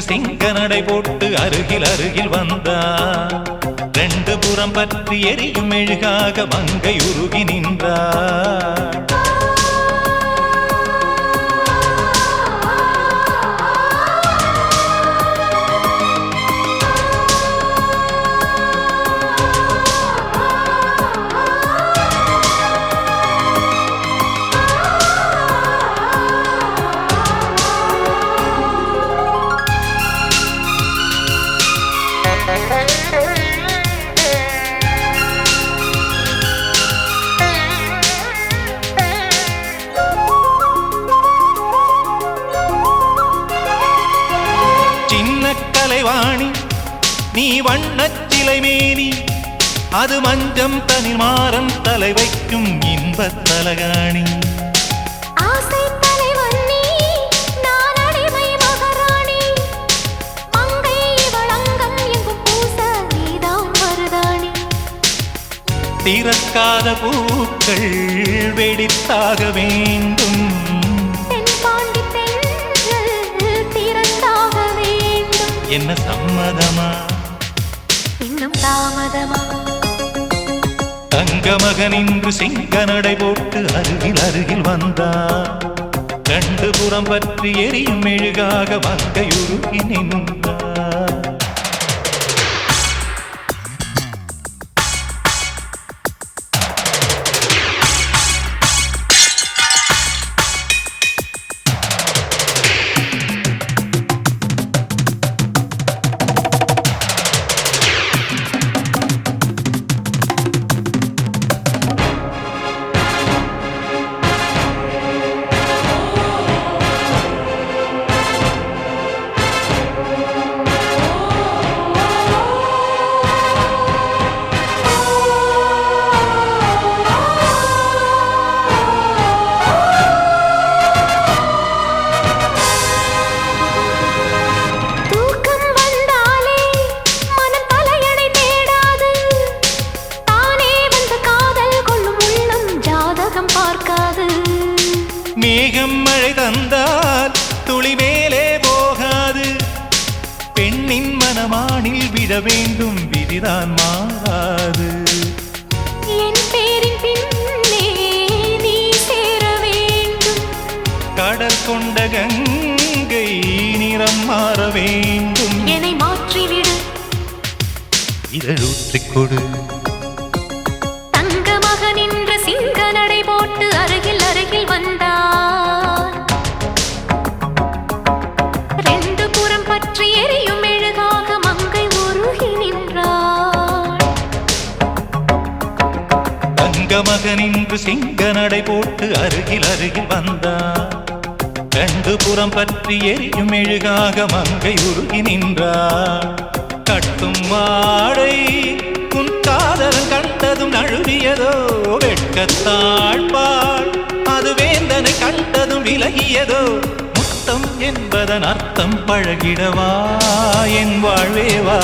சிங்க நடை போட்டு அருகில் அருகில் வந்தார். ரெண்டு புறம் பற்றி எரியும் மெழுகாக மங்கை உருகி நின்றார். கலைவாணி நீ வண்ணச்சிலை மேனி, அது மஞ்சம் தனில் மாறன் தலை வைக்கும் இன்பத் தலகாணி. ஆசை தலைவன் நீ, நான் அடிமை மகாராணி. மங்கை வளங்கம் எங்கும் பூச நீதான் மருதாணி. திறக்காத பூக்கள் வெடித்தாக வேண்டும், என்ன சம்மதமா இன்னும் தாமதமா? தங்க மகன் இன்று சிங்க நடை போட்டு அருகில் அருகில் வந்தார். ரெண்டு புறம் பற்றி எரியும் மெழுகாக மங்கையுருகி நின்றார். மேகம் மழை தந்தால் துளி மேலே போகாது, பெண்ணின் மனமானில் விட வேண்டும் விதிதான் மாறாது. என் பேரின் பின்னே நீ சேர வேண்டும், கடல் கொண்ட கங்கை நிறம் மாற வேண்டும். என்னை மாற்றிவிடு, இதழூற்றிக் கொடு. தங்க மகன் இன்று சிங்க நடை போட்டு அருகில் அருகில் வந்தார். ரெண்டு புறம் பற்றி எரியும் மெழுகாக மங்கை உருகி நின்றார். தங்க மகன் இன்று சிங்க நடை போட்டு அருகில் அருகில் வந்தார். ரெண்டு புறம் பற்றி எரியும் மெழுகாக மங்கை உருகி நின்றார். கட்டும் வாடை உன் காதலன் கண்டதும் நழுவியதோ, வெட்கத்தாழ்பாள் அது வேந்தனை கண்டதும் விலகியதோ. முத்தம் என்பதன் அர்த்தம் பழகிடவா என் வாழ்வேவா.